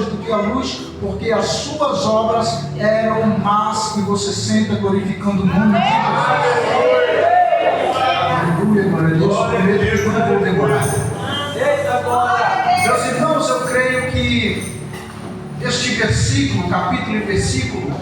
trevas do que a luz, porque as suas obras eram más. E você senta glorificando o nome de Jesus. Aleluia, glória a Deus. Prometo que não vou demorar. Meus irmãos, eu creio que este versículo, capítulo e versículo,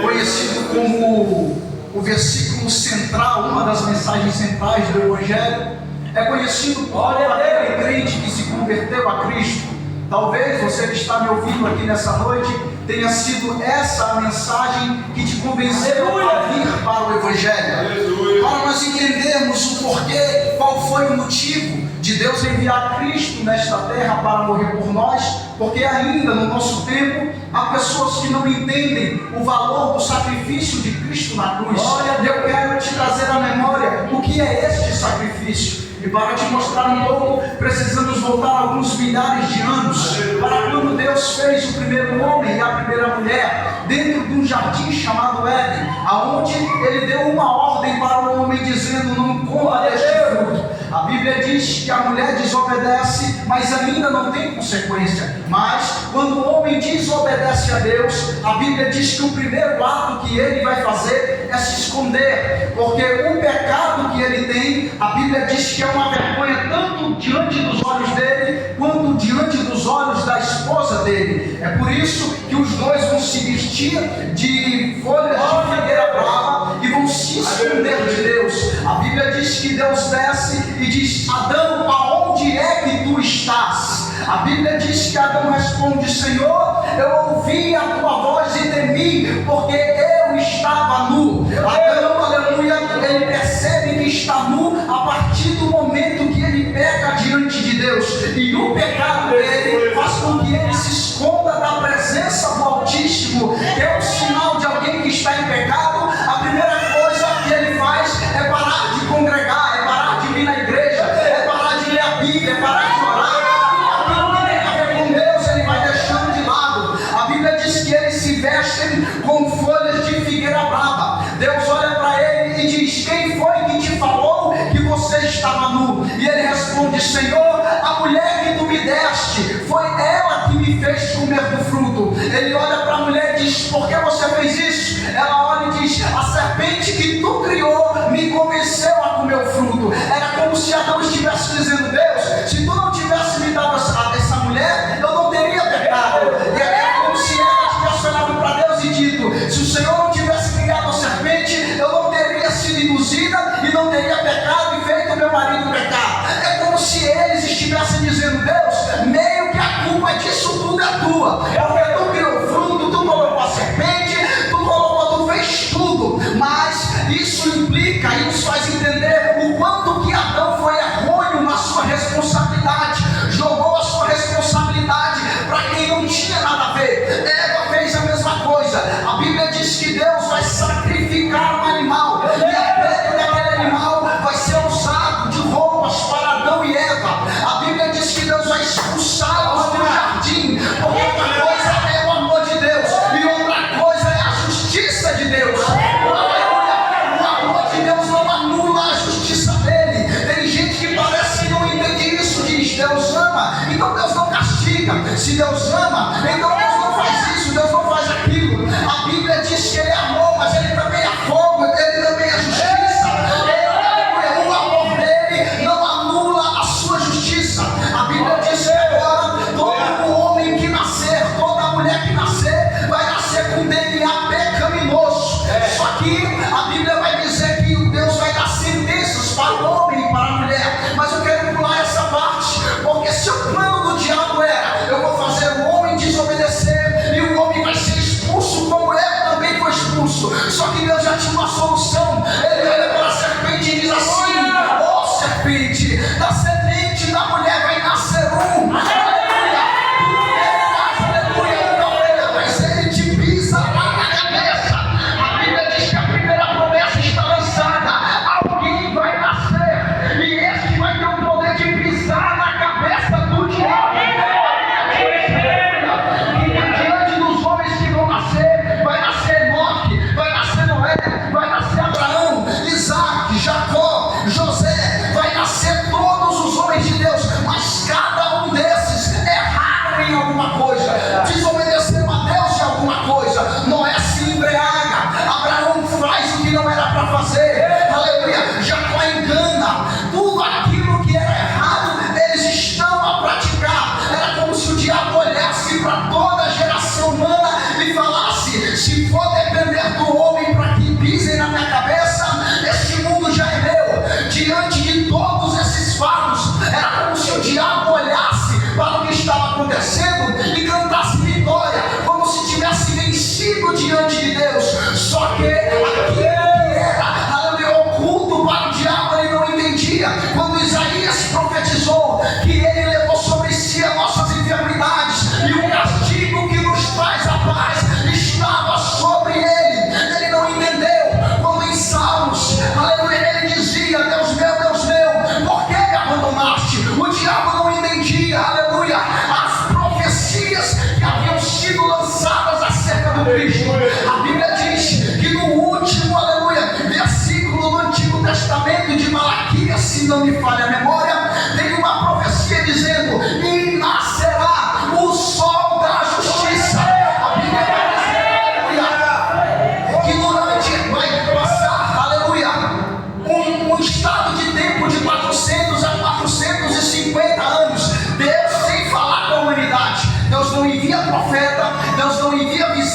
conhecido como o versículo central, uma das mensagens centrais do Evangelho, é conhecido por aquele crente que se converteu a Cristo. Talvez você que está me ouvindo aqui nessa noite tenha sido essa a mensagem que te convenceu a vir para o Evangelho. Para nós entendermos o porquê, qual foi o motivo de Deus enviar Cristo nesta terra para morrer por nós, porque ainda no nosso tempo há pessoas que não entendem o valor do sacrifício de Cristo na cruz. Eu quero te trazer à memória o que é este sacrifício. E para te mostrar um pouco, precisamos voltar alguns milhares de anos para quando Deus fez o primeiro homem e a primeira mulher dentro de um jardim chamado Éden, aonde Ele deu uma ordem para o homem dizendo: não coma deste fruto. A Bíblia diz que a mulher desobedece, mas ainda não tem consequência. Mas quando o homem desobedece a Deus, a Bíblia diz que o primeiro ato que ele vai fazer é se esconder, porque o pecado que ele tem, a Bíblia diz que é uma vergonha tanto diante dos olhos dele, quanto diante dos olhos da esposa dele. É por isso que os dois vão se vestir de folhas de figueira brava e vão se esconder de Deus. A Bíblia diz que Deus desce e diz: Adão, aonde é que tu estás? A Bíblia diz que Adão responde: Senhor, eu ouvi a tua voz e temi, porque eu estava nu. Adão, aleluia, ele percebe que está nu a partir do momento que ele peca diante de Deus. E o pecado dele faz com que ele se esconda da presença do Altíssimo, que é um sinal de alguém que está em pecado. A primeira coisa que ele faz é parar de congregar, é parar de vir na igreja, é parar de ler a Bíblia, é parar de orar. Aquilo que tem a ver com Deus, ele vai deixando de lado. A Bíblia diz que eles se vestem com folhas de figueira brava. Deus olha para ele e diz: quem foi que te falou que você estava nu? E ele responde: Senhor, a mulher que tu me deste, foi ela que me fez comer do fruto. Ele olha para a mulher e diz: por que você fez isso? Ela olha e diz: a serpente que tu criou me convenceu a comer o fruto. Era como se Adão estivesse dizendo: Deus, se tu não tivesse me dado essa mulher, eu não teria pecado. E é como se ela tivesse olhado para Deus e dito: se o Senhor não tivesse criado a serpente, eu não teria sido induzida e não teria pecado e feito meu marido pecar. É como se eles estivessem dizendo: Deus, meio que a culpa disso tudo é tua, porque tu criou o fruto, tu colocou a serpente, tu fez tudo. Mas isso implica e nos faz entender o quanto que Adão foi errôneo na sua responsabilidade, jogou a sua responsabilidade para quem não tinha nada a ver. Eva fez a mesma coisa. A Bíblia diz que Deus vai sacrificar um animal, e a pele daquele animal vai ser usado de roupas para Adão e Eva. A Bíblia diz que Deus vai expulsá-los do jardim, porque uma coisa é o amor de Deus e outra coisa é a justiça de Deus. O amor de Deus não anula a justiça dele. Tem gente que parece que não entende isso. Diz: Deus ama, então Deus não castiga. Se Deus ama, então Deus não faz isso, Deus não faz aquilo. A Bíblia diz que ele é amor, mas ele também é fogo, ele também é justiça. O amor dele não anula a sua justiça. A Bíblia diz que agora todo homem que nascer, toda mulher que nascer, vai nascer com DNA pecaminoso. Só que a Bíblia vai dizer que Deus vai dar sentenças para o homem e para a mulher. Mas eu quero pular essa parte, porque se o plano do diabo era: eu vou fazer o homem desobedecer e o homem vai ser expulso como Eva também foi expulso. Só que Deus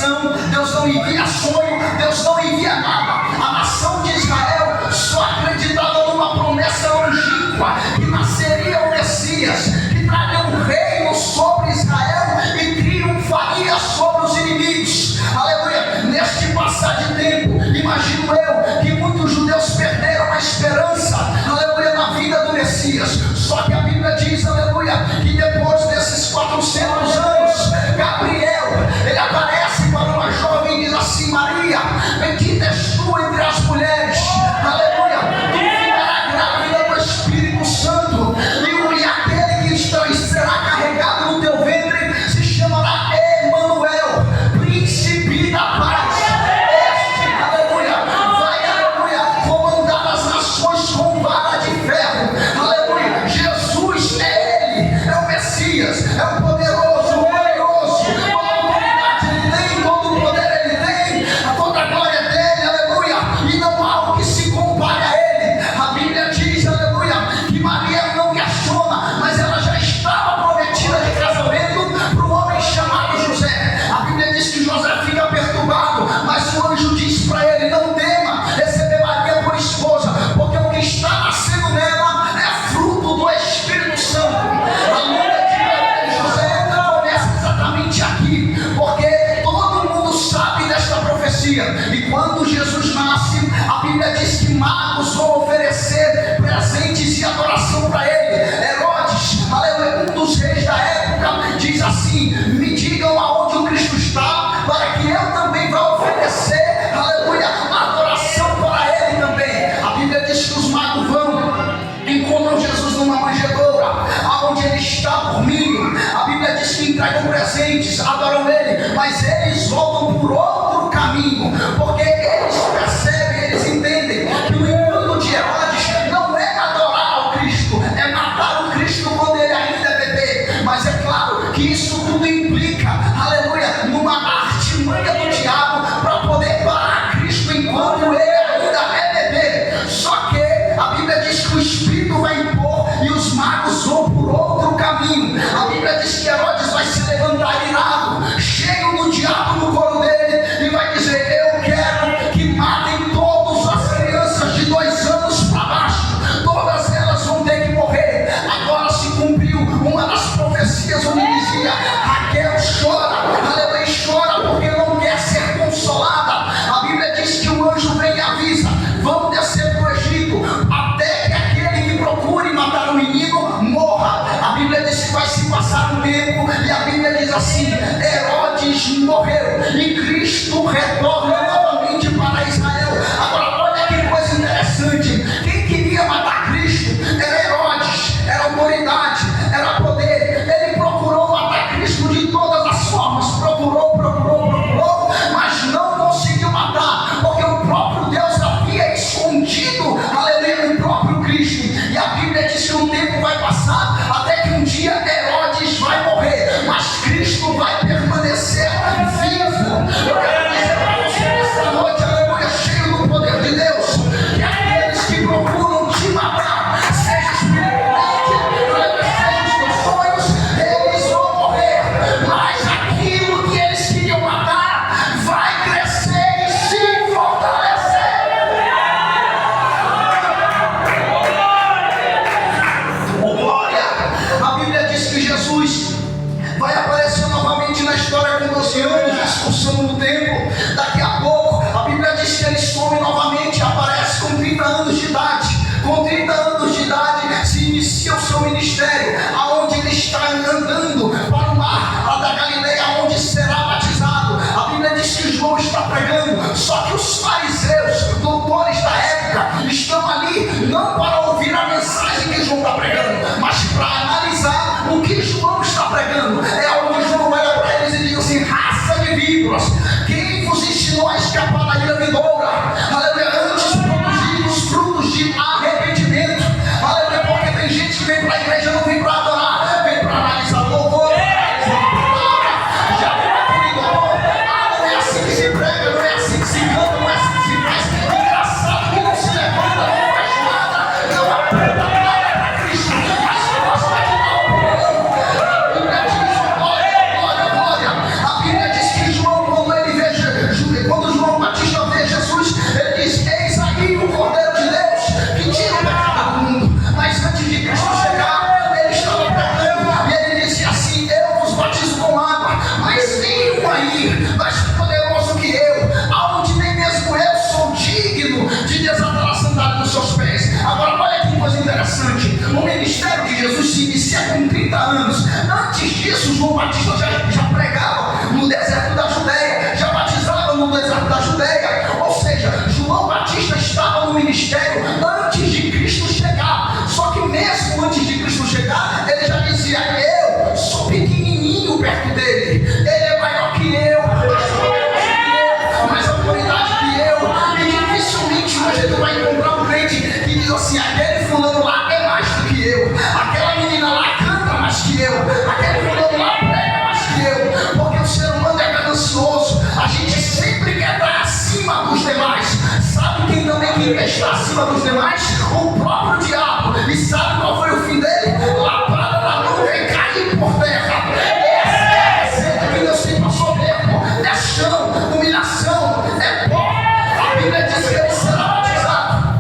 direção, Deus não envia sonho, Deus não envia nada. A nação de Israel só acreditava numa promessa longínqua, que nasceria o Messias, que traria um reino sobre Israel e triunfaria sobre os inimigos. Aleluia. Neste passar de tempo, imagino eu que muitos judeus perderam a esperança, aleluia, na vida do Messias. Só que a Bíblia diz, aleluia, que depois desses 400 anos, Gabriel, ele aparece para uma jovem e diz assim: Maria, bendita és tu entre as mulheres, aleluia, tu ficará grávida do Espírito Santo, e aquele que será carregado no teu ventre se chamará Emanuel, príncipe da paz. Este, aleluia, vai, aleluia, comandar as nações com vara de ferro. Aleluia, Jesus é ele, é o Messias, é o poderoso, o glorioso. Toda autoridade ele tem, todo o poder ele tem, toda a glória dele, aleluia, e não há o que se compare a ele. A Bíblia diz, aleluia, que Maria não questiona, mas ela já estava prometida de casamento para um homem chamado José. A Bíblia diz que José fica perturbado, mas o anjo diz para ele: não tema receber Maria por esposa, porque o que está nascendo nela é fruto do Espírito Santo. A luta de José começa exatamente aqui, porque todo mundo sabe desta profecia. E quando Jesus nasce, a Bíblia diz que magos vão oferecer presentes e adoração para ele. Herodes, aleluia, um dos reis da época, diz assim: me digam aonde o Cristo está, para que eu também vá oferecer, aleluia, adoração para ele também. A Bíblia diz que os magos vão, encontram Jesus numa manjedoura, aonde ele está dormindo. A Bíblia diz que entregam presentes, adoram ele, mas eles voltam por outro caminho, porque eles percebem, eles entendem que o intuito de Herodes não é adorar ao Cristo, é matar o Cristo quando ele ainda é bebê. Mas é claro que isso tudo implica, aleluia, numa artimanha do diabo para poder parar Cristo enquanto ele ainda é bebê. Só que a Bíblia diz que o Espírito vai impor e os magos vão por outro caminho. A Bíblia diz que Herodes vai se levantar irado, cheio do diabo no colo dele, e vai dizer: eu quero que matem todas as crianças de 2 anos para baixo, todas elas vão ter que morrer. Agora se cumpriu uma das profecias onde dizia: Raquel chora, aleluia, chora porque não quer ser consolada. A Bíblia diz que o anjo vem e avisa: vão descer para o Egito, até que aquele que procure matar o menino morra. A Bíblia diz que vai se passar um tempo, e a Bíblia diz assim: Herodes morreu e Cristo retorna novamente para Israel. Agora olha que coisa interessante, quem queria matar Cristo era Herodes, era autoridade, era poder. Ele procurou matar Cristo de todas as formas, procurou, mas não conseguiu matar, porque o próprio Deus havia escondido, aleluia, o próprio Cristo. E a Bíblia diz que o tempo vai passar, até que um dia Herodes vai morrer, mas Cristo vai permanecer vivo. Eu quero dizer para você nessa noite, aleluia, cheio cima dos demais, o próprio diabo. E sabe qual foi o fim dele? Lapada na nuca e cair por terra. Essa é a que Deus tem para soberbo. É chão, humilhação, é pó. A Bíblia diz que ele será batizado.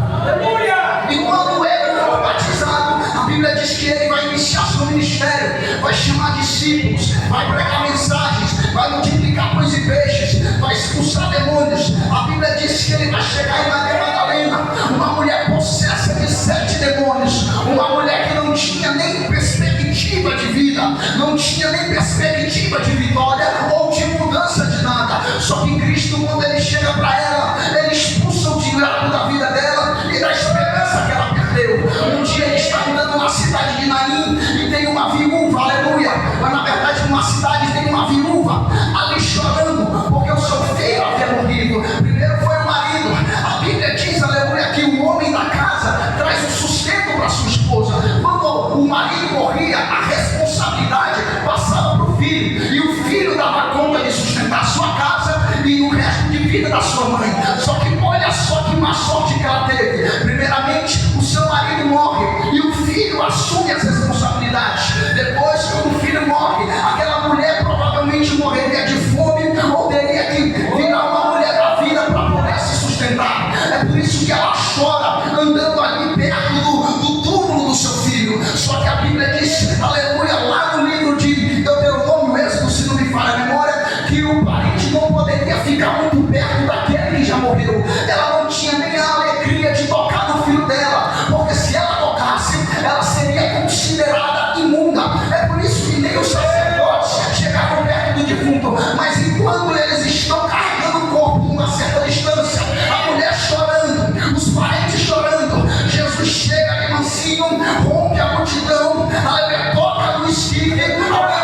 E quando ele for batizado, a Bíblia diz que ele vai iniciar seu ministério, vai chamar discípulos, vai pregar mensagens, vai multiplicar pães e peixes, vai expulsar demônios. A Bíblia diz que ele vai chegar em Maria Madalena, uma mulher possessa de 7 demônios, uma mulher que não tinha nem perspectiva de vida, não tinha nem perspectiva de vitória ou de mudança de nada. Só que Cristo, quando ele chega para ela, ele expulsa o diabo da vida dela e da esperança que ela perdeu. Um dia ele está andando na cidade de Naim e tem uma viúva, aleluia, mas na verdade numa cidade tem uma viúva ali chorando porque o seu filho havia morrido. Primeiro foi o marido. A Bíblia diz, aleluia, que o homem da casa traz o sustento para sua esposa. Quando o marido morria, a responsabilidade passava para o filho, e o filho dava conta de sustentar a sua casa e o resto de vida da sua mãe. Só que olha só que má sorte que ela teve. Primeiramente, o seu marido morre e o filho assume as responsabilidades. Depois, quando o filho morre, aquela mulher provavelmente morreria de fome ou teria que virar uma mulher da vida para poder se sustentar. É por isso que ela chora andando ali perto do túmulo do seu filho. Só que a Bíblia diz, aleluia, lá no livro de Deuteronômio, Êxodo, se não me falha a memória, que o parente não poderia ficar muito perto daquele que já morreu. Ela não tinha nem a alegria de tocar no filho dela, porque se ela tocasse, ela seria considerada imunda. É por isso que nem os sacerdotes chegavam perto do defunto. Mas enquanto eles estão carregando o corpo numa certa distância, a mulher chorando, os parentes chorando, Jesus chega ali mansinho, rompe a multidão, aleluia, toca no esquife. Alguém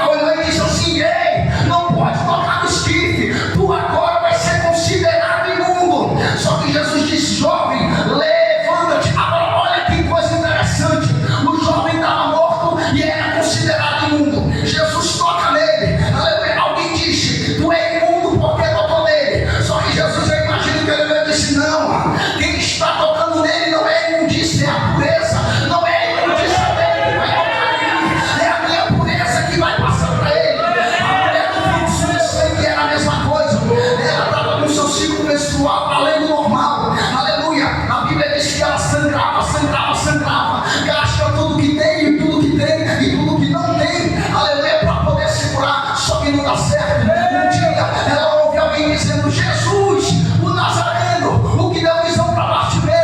olhou e disse assim: ei, não pode tocar no esquife, tu agora vai ser considerado imundo. Só que Jesus disse: jovem, levanta-te. Agora olha que coisa interessante, o jovem estava morto e era considerado imundo. Jesus toca nele, aleluia. Alguém disse: tu é imundo porque tocou nele. Só que Jesus, eu imagino que ele disse: não, quem está tocando nele não é imundícia, é a pureza. Não é a imundícia dele que vai tocar nele, é a minha pureza que vai passar para ele. A mulher do fluxo de sangue era a mesma coisa. Ela estava com seu ciclo menstrual além do normal, aleluia. A Bíblia diz que ela sangrava, gasta tudo que tem, tudo que tem e tudo que não tem, aleluia, para poder segurar. Só que não dá certo. Um dia ela ouve alguém dizendo: Jesus, o Nazareno, o que deu visão para Bartimeu,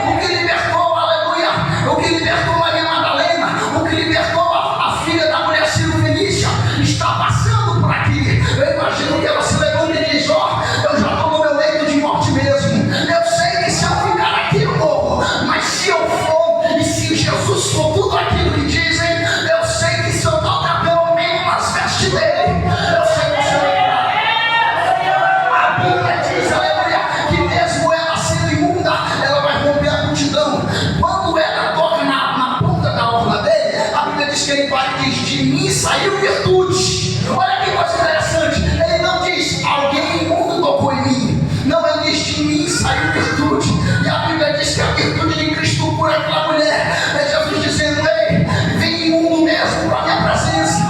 o que libertou, aleluia, o que libertou Maria Madalena, o que libertou a filha da mulher Sírio-Fenícia, está passando por aqui. Eu imagino que ela se levanta e diz: ó, eu já estou no meu leito de morte mesmo. Eu sei que se eu ficar aqui eu morro, mas se eu for, e se Jesus for tudo aquilo que dizem, eu sei que se eu tocar pelo menos nas vestes dele, eu sei que o Senhor irá. A Bíblia diz, aleluia, que mesmo ela sendo imunda, ela vai romper a multidão. Quando ela toca na ponta da orla dele, a Bíblia diz que ele para e diz: de mim saiu virtude. Olha que coisa interessante. Ele não diz: alguém imundo tocou em mim. Não, ele diz: de mim saiu virtude. E a Bíblia diz que a virtude de Cristo cura aquela mulher. É Jesus dizendo: ei, vem imundo mesmo para a minha presença.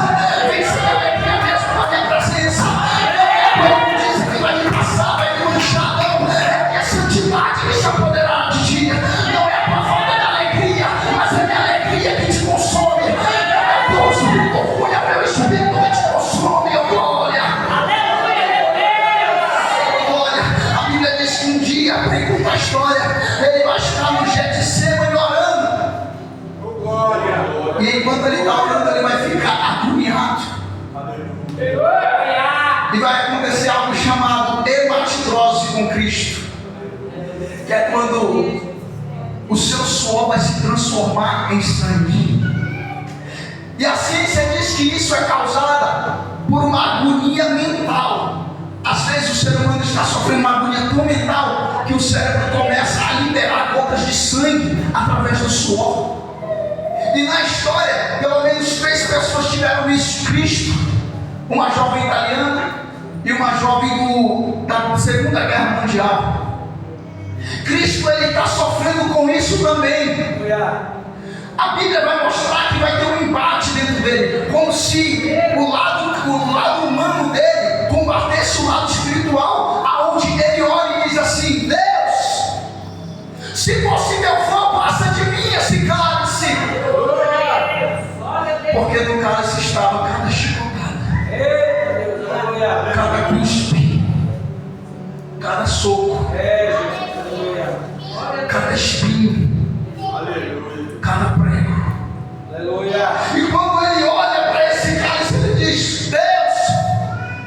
Vem sem alegria mesmo para a minha presença. Não é como diz que vai me passar, vai me manchar, não. É a minha santidade que se apoderará de ti. Não é a tua falta de alegria, mas é a minha alegria que te consome. É o gozo que te orgulha, meu espírito que te consome, oh glória. Glória. A Bíblia diz que um dia, para contar a história, ele vai estar no Getsemane orando. E enquanto ele está orando, ele vai ficar agoniado. E vai acontecer algo chamado hematidrose com Cristo, que é quando o seu suor vai se transformar em sangue. E a ciência diz que isso é causada por uma agonia mental. Às vezes o ser humano está sofrendo uma agonia tão mental que o cérebro começa a liberar gotas de sangue através do suor. E na história, pelo menos 3 pessoas tiveram isso: Cristo, uma jovem italiana e uma jovem da Segunda Guerra Mundial. Cristo ele está sofrendo com isso também. A Bíblia vai mostrar que vai ter um embate dentro dele, como se o lado humano dele combatesse o lado espiritual, aonde ele ora e diz assim: Deus, se possível for, passa de mim esse cálice. Porque no cálice estava cada chicotada, cada cuspe, cada soco, cada espinho, cada prego. E quando ele olha para esse cálice, ele diz: Deus,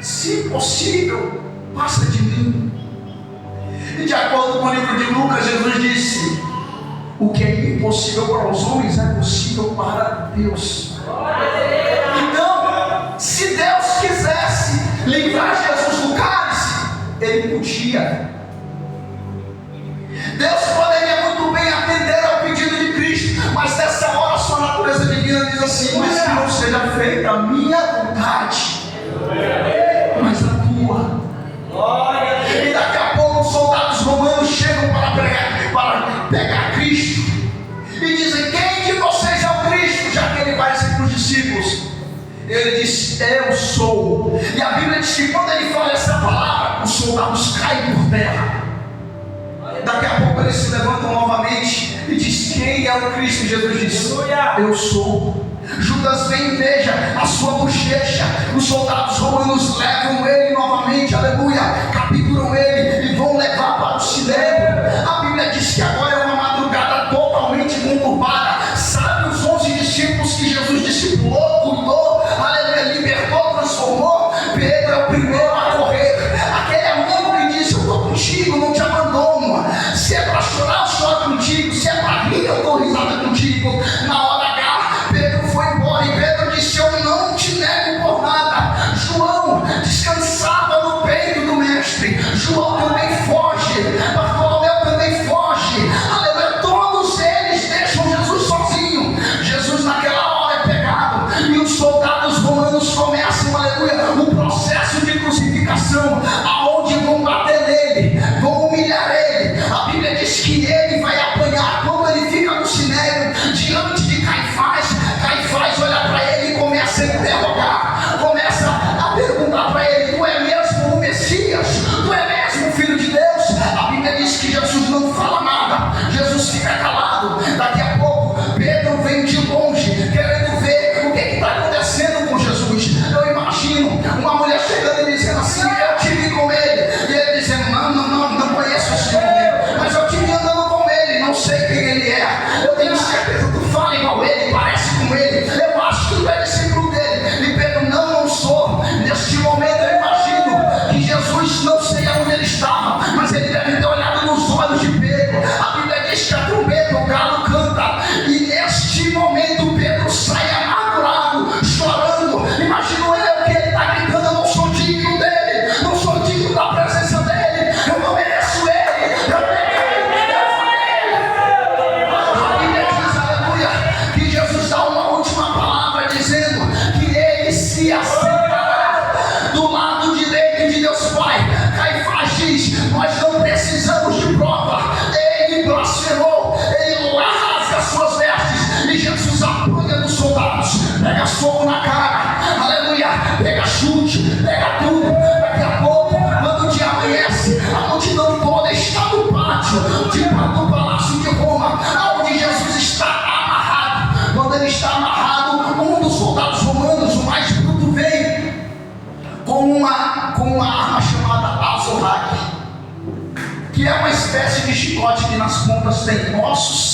se possível, passa de mim. E de acordo com o livro de Lucas, Jesus disse: o que é impossível para os homens é possível para Deus. Então, se Deus quisesse livrar Jesus do cálice, ele podia. Deus poderia muito bem atender ao pedido de Cristo, mas nessa hora sua natureza divina diz assim: mas que não seja feita a minha vontade, mas a tua. E daqui a pouco os soldados romanos chegam para pegar Cristo e dizem: quem de vocês é o Cristo? Já que ele vai dizer para os discípulos, ele diz: eu sou. E a Bíblia diz que quando ele fala essa palavra, os soldados caem por terra. Daqui a pouco eles se levantam novamente e diz: quem é o Cristo? Jesus diz: eu sou. Judas vem e veja a sua bochecha. Os soldados romanos levam ele novamente, aleluia, capturam ele e vão levar para o sinédrio. A Bíblia diz que agora é uma madrugada totalmente conturbada. Sabe os 11 discípulos que Jesus discipulou, cuidou, aleluia, libertou, transformou? Pedro é o primeiro a correr. Aquele amigo que disse: eu estou contigo, não te abandono. Se é para chorar, eu choro contigo. Se é para rir, eu dou risada contigo. Na hora H, Pedro foi embora e Pedro disse: eu não te nego por nada. João descansava no peito do mestre. João também foge. Bartolomeu também foge. Aleluia. Todos eles deixam Jesus sozinho. Jesus naquela hora é pegado e os soldados romanos começam, aleluia, o processo de crucificação, aonde vão bater nele, vão humilhar ele. A Bíblia diz que ele vai apanhar. Quando ele fica no sinédrio diante de Caifás, Caifás olha para ele e começa a interrogar, começa a perguntar para ele: tu é mesmo o Messias? Tu é mesmo o Filho de Deus? A Bíblia diz que Jesus não fala nada, Jesus fica calado. Daqui a pouco Pedro vem de longe querendo ver o que está acontecendo com Jesus. Eu imagino uma mulher chegando e dizendo assim: eu te vi com ele. E ele dizendo: não conheço esse homem, mas eu te vi andando com ele, não sei quem ele é. Eu tenho certeza, tu fala igual ele, parece com ele, eu acho que tu é discípulo dele. E Pedro: não sou. Neste momento eu imagino que Jesus, não sei aonde ele estava, mas ele deve ter olhado nos olhos de Pedro. A Bíblia diz que a trombeta, o galo canta, e neste momento Pedro sai amargurado, chorando. Imagino eu que ele está gritando: eu não sou digno dele, não sou digno da presença dele, eu não mereço ele, eu peguei, eu falei. A Bíblia diz, aleluia, que Jesus dá uma última palavra dizendo que ele se assentará do lado direito de Deus Pai. Caifás diz: nós não precisamos de prova. Ele blasfemou, ele rasga suas vestes e Jesus apanha dos soldados, pega soco na cara, aleluia, pega chute, pega tudo. Daqui a pouco, quando o dia amanhece, a multidão toda está no pátio do palácio de Roma, onde Jesus está amarrado. Quando ele está amarrado, um dos soldados romanos, o mais bruto, vem com uma arma chamada azorrague, que é uma espécie de chicote que nas pontas tem ossos